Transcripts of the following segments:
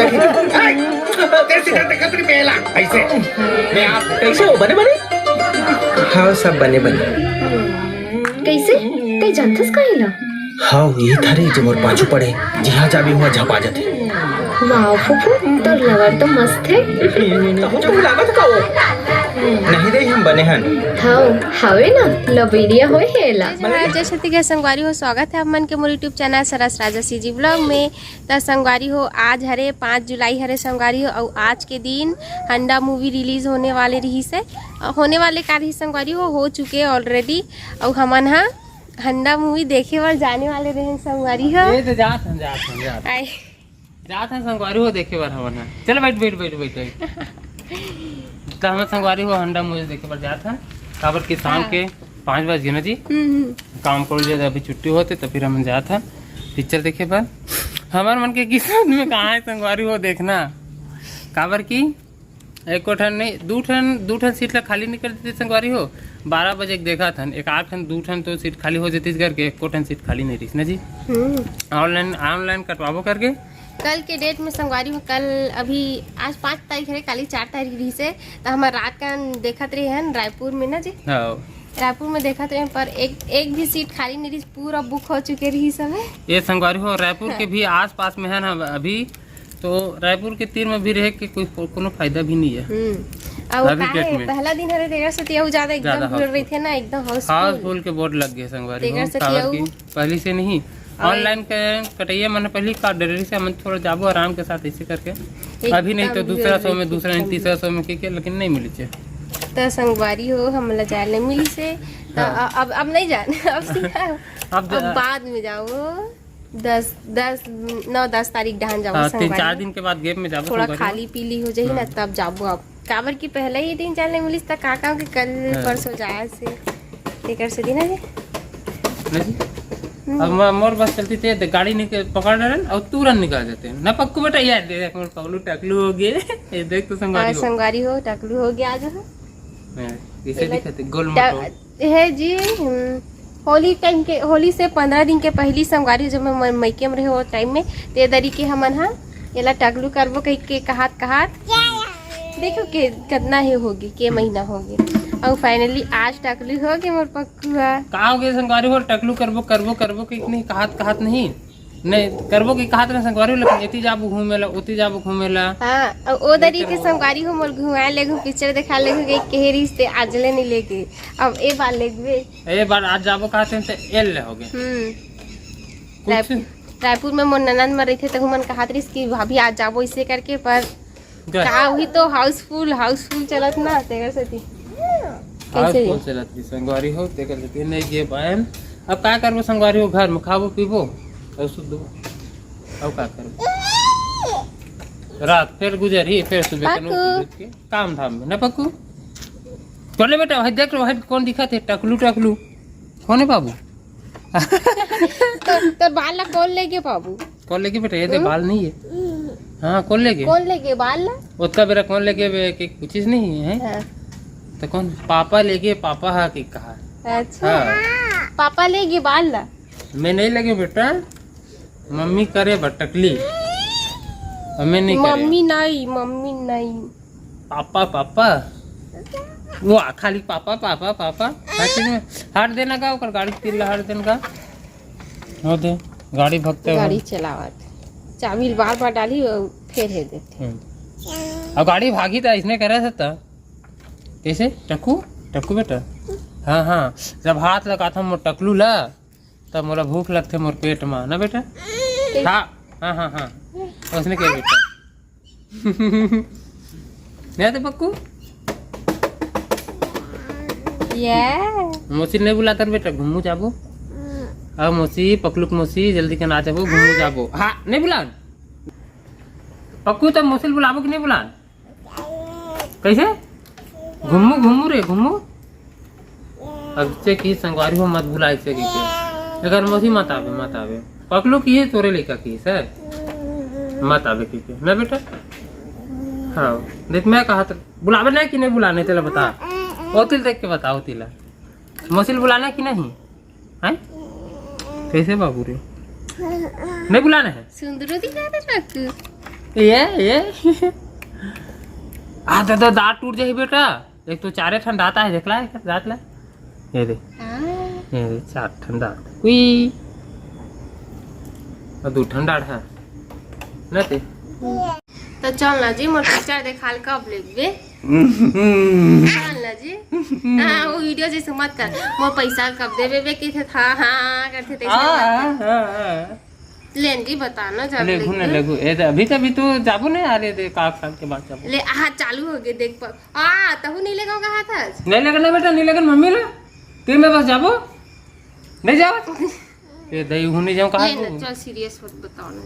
ऐसे मैं आप कैसे हो बने बने? हाँ सब बने बने। कैसे ते जानथस काहेला? हाँ ये थारे जो मोर पाछू पड़े जिहाँ जाबी हुआ झपा जाते। वाह फुफू तोर लवर तो मस्त है। तुम लागत का वो नहीं दे हम बने हन। हाँ हवे ना लबेरिया होए हेला। जय छत्ती के संगवारी हो, स्वागत है आप मन के मोर यूट्यूब चैनल सरस राजा सीजी ब्लॉग में। त संगवारी हो आज हरे 5 जुलाई हरे संगवारी हो और आज के दिन हंडा मूवी रिलीज होने वाले रही से होने वाले का रही संगवारी हो चुके ऑलरेडी और हमन हा हंडा मूवी देखे बर जाने वाले रहे संगवारी हो। ये तो जात हैं संगवारी हो देखे बार हमन। चल बैठ तो हम संगवारी हो हंडा मूवी देखे बार जात हैं काबर की शाम के 5 बज गए ना जी। काम कर लिया अभी छुट्टी होते तो फिर हम जात हैं पिक्चर देखे बार। हमारे मन के किस्मत में कहाँ है संगवारी हो देखना काबर की एक ठन नहीं दू ठन सीट ला खाली निकल देती संगवारी हो। 12 बजे देखा था एक 8 ठन 2 ठन तो सीट खाली हो जाती करके एक ठन सीट खाली नहीं रही ना जी। ऑनलाइन कटवाबो करके कल के डेट में संगवारी हो कल अभी आज 5 तारीख है कल 4 तारीख रही से तो हमार रात का देखत रहे हैं रायपुर में ना जी। रायपुर में देखत रहे पर एक भी सीट खाली नहीं रही, पूरा बुक हो चुके रही सब है। ये संगवारी हो रायपुर के भी आस पास में है ना अभी तो रायपुर के तीर में भी रहे के कोई कोनो फायदा भी नहीं है। और पहला दिन हरे देगर से तियाऊ ज्यादा एकदम भीड़ रही थे ना एकदम हाउसफुल के बोर्ड लग गए संगवारी हो की पहली से नहीं ऑनलाइन के कटैया मैंने पहली का डिलीवरी से हम थोड़ा जाबो आराम के साथ ऐसे करके अभी नहीं तो दूसरा शो में दूसरा नहीं तीसरा शो में के लेकिन नहीं मिली छे तो संगवारी हो हम ला जाए नहीं मिली से तो अब नहीं जाने अब बाद में जाओ 9-10 तारीख डहान जाओ। 3-4 दिन के बाद गेम में जाबो थोड़ा खाली पीली हो जाए ना तब जाबो। अब काबर की पहले ही दिन चलने मिली तो काका के कल परसों जाए से टिकट से दिन है। अब मोर बस चलती थे गाड़ी पकड़ रहे और तुरंत निकाल देते ना पक्कू बेटा यार देख मोर पगलू टकलू हो गए ये देख तो संगवारी हो टकलू हो गया आज इसे दिखते गोल है जी। होली टाइम के होली से 15 दिन के पहली संगवारी जब मैं मैके में रहे वो टाइम में ते दरी के हमन हा एला टकलू करबो कह के कहात देखो के कितना ही होगी के महीना होगी और फाइनली आज टकलू हो गए मोर पक्कुआ का हो गए संगवारी हो टकलू करबो कि नहीं कहात नहीं करबो की कहात ना संगवारी हो लेकिन एती जाबो घूमेला ओती जाबो घूमेला। हां ओ दरी के संगवारी हो मोर घुमाए ले पिक्चर दिखा ले के केहरी से आजले नहीं लेके अब ए बार लेगबे ए बार आज जाबो कहते तो एल ले हो गए। रायपुर में मोर ननद में रहे थे तो हमन कहात रही कि भाभी आज जाबो इसे करके पर का वही तो हाउसफुल चलत ना तेगर से थी कैसे चलत थी संगवारी हो तेकर से नहीं गे बहन। अब का करबो संगवारी हो घर में खाबो पीबो और शुद्ध अब का करो रात फिर गुजरी फिर सुबह के काम धाम में ना पक्कू चले बेटा भाई देख लो भाई कौन दिखा थे टकलू कौन है बाबू तो बाल ला कौन लेके बाबू कौन लेके बेटा ये बाल नहीं है। हाँ कौन लेके बाल ला उसका बेरा कौन लेके कुछ चीज नहीं है। हाँ। तो कौन पापा लेके पापा हा की कहा। अच्छा पापा लेके बाल ला मैं नहीं लगे बेटा मम्मी करे बटकली मैं नहीं मम्मी नहीं पापा वो खाली पापा हाथ देना का ओकर गाड़ी तिल्ला हाथ देना का हो दे गाड़ी भगते गाड़ी चलावत चाबी बार डाली फिर है देते अब गाड़ी भागी था इसने करे सकता कैसे टक्कू बेटा। हाँ जब हाथ लगा था मोर टकलू ला तब मोला भूख लगते मोर पेट में ना बेटा। हाँ उसने क्या बेटा नहीं तो पक्कू मौसी नहीं बुलाता बेटा घूमू जाबो अब मौसी पकलुक मौसी जल्दी के ना जाबो घूमू जाबो। हाँ नहीं बुलान पक्कू तब मौसी बुलाबो कि नहीं बुलान कैसे घूमू रे अब से की संगवारी हो मत बुला ऐसे की अगर मौसी मत आवे पकलू की है तोरे लेका की सर मत आवे की ना बेटा। हाँ देख मैं कहा तो बुलावे ना कि नहीं बुलाने तेला बता ओतिल देख के बताओ तिला मौसिल बुलाना कि नहीं है कैसे बाबू रे नहीं बुलाना है सुंदर दिखा ये आ दादा दांत टूट जाए बेटा। एक तो चारे ठंड आता है, देख ला दांत ला, ये दे 4 ठंडा हुई और 2 ठंडा है ना ते। तो चल ना जी मोर पिक्चर देखाल कब लेबे। चल ना जी। हाँ वो वीडियो जैसे मत कर, मोर पैसा कब देबे बे के था। हाँ करते थे लेन जी बता ना जब लेगु ना लेगु ए अभी तो जाबू नहीं आ रहे थे, काक साल के बाद जाबू ले। हाँ चालू हो गए देख पर तहु नहीं लेगा कहा था नहीं लगना बेटा, नहीं लगन मम्मी ला तीन में बस जाबो नहीं जाओ ये दही हुने जाऊं कहां ले। चल सीरियस मत बताओ ना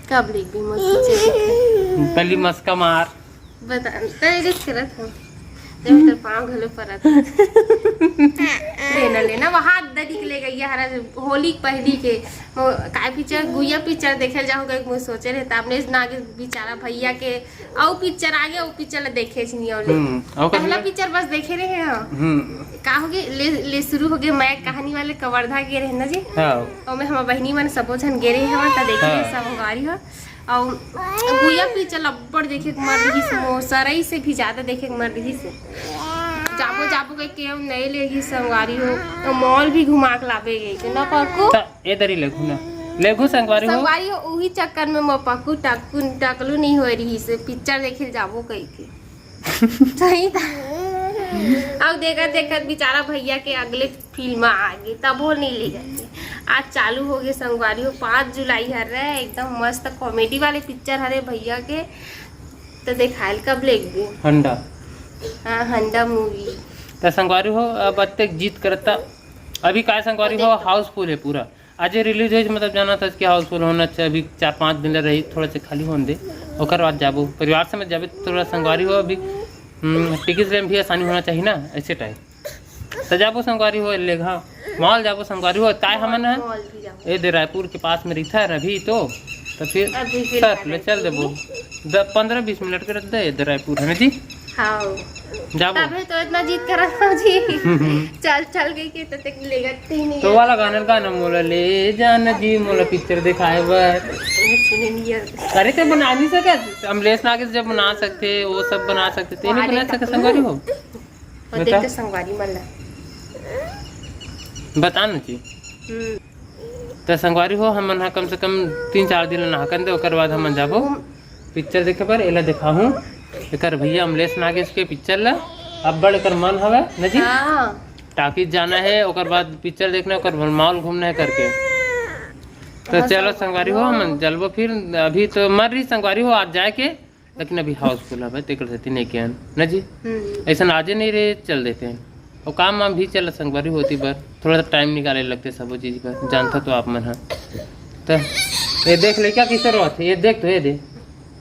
कब लेग भी मत पहली मस्का मार बता तेरे करत हो जब तेरे पांव घलो परत लेना वहां ददी के ले गई हरा होली पहली के काय पिक्चर गुया पिक्चर देखे जाओ गए मुझे सोचे रहे आपने ना के बेचारा भैया के औ पिक्चर आगे वो पिक्चर देखे छी नहीं और पहला पिक्चर बस देखे रहे हैं का हो गए ले शुरू हो गए मैं कहानी वाले कवर्धा गे रहे ना जी। हां और मैं हम बहनी मन सबो जन गे रहे हैं त देखे सब गाड़ी हो और गुया पिक्चर लब्बड़ देखे के मर रही से सरई से भी ज्यादा देखे के मर रही से जाबो के केव नहीं लेगी संगवारी हो तो मॉल भी घुमा के लावे गई ना पक्कू ए दरी लेगु संगवारी हो वही चक्कर में मैं पक्कू टकलू नहीं हो रही से पिक्चर देखे जाबो कई के सही था। अब देखा बेचारा भैया के अगले फिल्म आ गई तब वो नहीं ले गए। आज चालू हो गए संगवारी हो 5 जुलाई हर रहे एकदम मस्त कॉमेडी वाले पिक्चर हरे भैया के तो देखायल कब लेग गए हंडा। हाँ हंडा मूवी तो संगवारी हो अब अत्तेक जीत करता अभी काय संगवारी हो हाउसफुल है पूरा। आज रिलीज हो मतलब जाना था कि हाउसफुल होना चाहिए। अभी 4-5 दिन रही थोड़ा से खाली होने दे और बाद जाबो परिवार समेत जाबे थोड़ा संगवारी हो। अभी टिकट में भी आसानी होना चाहिए ना ऐसे टाइम तो जाबो संगवारी हो ले हाँ मॉल जाबो संगवारी हो काय हमन है ये दे रायपुर के पास में रहता है अभी तो फिर सर ले चल देबो 15-20 मिनट के रहते है रायपुर है ना जी। हाँ जाबो तभी तो इतना जीत कर रहा जी चल गई के तो तक ले गए नहीं तो वाला गाना मोला ले जाना जी मोला पिक्चर दिखाए बर सुने नहीं यार अरे तो बना नहीं सके अमलेश नागे जब बना सकते वो सब बना सकते थे नहीं बना सके संगवारी हो और देखते संगवारी मल्ला बता ना जी। तो संगवारी हो हम ना कम से कम 3-4 दिन नहाकन दे ओकर बाद हम जाबो पिक्चर देखे पर एला देखा हूं एकर भैया अमलेश नागेश के पिक्चर ला अब बड़ कर मन हवे न जी। हां टाकीज जाना है ओकर बाद पिक्चर देखना ओकर मॉल घूमना है करके तो चलो संगवारी हो हम जलबो फिर अभी तो मर रही संगवारी हो आज जाए के लेकिन अभी हाउसफुल है तेकर से नहीं के न जी ऐसा आजे नहीं रहे चल देते हैं और काम वाम भी चल संगवारी होती पर थोड़ा सा टाइम निकाले लगते सब चीज़ पर जानता तो आप मन है तो ये देख ले क्या किसे रोत ये देख तो ये दे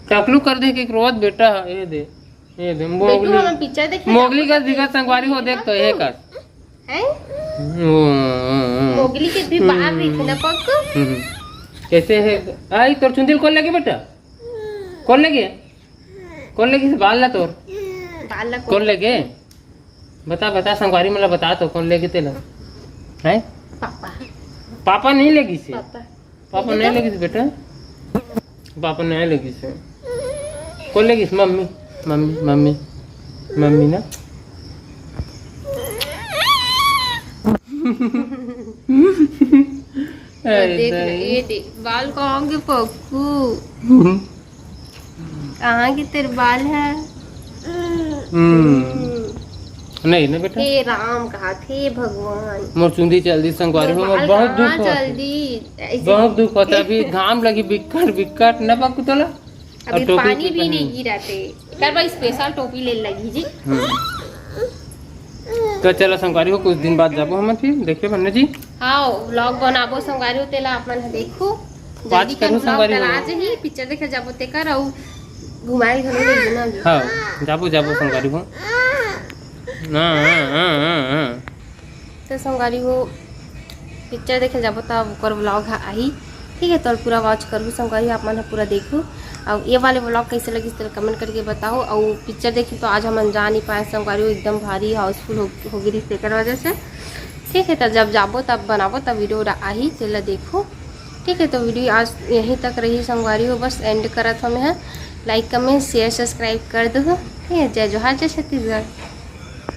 चाकलू कर दे कि रोत बेटा ये दे मोगली का दिखा संगवारी हो देख तो ये कर मोगली के भी बाहर रही ना पक्का कैसे है आई तोर चुंदिल कौन लगे बेटा कौन लगे बाल ला तोर कौन लगे बता संगवारी मला बता तो कौन लेगी तेला है पापा नहीं लगी से पापा नहीं लगी से बेटा पापा नहीं लगी से कौन लगी से मम्मी ना देख बाल कहाँ के पक्कू कहाँ के तेरे बाल है नहीं ना बेटा हे राम कहा थे भगवान मोर चुंदी जल्दी संगवारी हो बहुत दुख होता अभी घाम लगी बिकट न पक्कू तोला अभी पानी भी नहीं गिराते कर भाई स्पेशल टोपी ले लगी जी। तो चलो संगवारी हो कुछ दिन बाद जाबो हम फिर देखे बनने जी। हाँ व्लॉग बनाबो संगवारी हो तेला अपन देखो जल्दी कर संगवारी हो आज ही पिक्चर देखे जाबो ते कर और घुमाए घरे ले ना। हां जाबो संगवारी हो तो संगवारी हो पिक्चर देखे जाबो तब ओकर व्लॉग आई ठीक है तो पूरा वॉच करू संगवारी आप मन पूरा देखू और ये वाले व्लॉग कैसे लगी इस तरह कमेंट करके बताओ। और पिक्चर देखी तो आज हम जा नहीं पाए संगवारी हो एकदम भारी हाउसफुल हो गई तेकर वजह से ठीक है तो जब जाबो तब बनाबो तब वीडियो आई चल देखो ठीक है, तो वीडियो आज यहीं तक रही संगवारी हो, बस एंड करत हमें है। लाइक कमेंट शेयर सब्सक्राइब कर दो। ठीक है, जय जोहार, जय छत्तीसगढ़।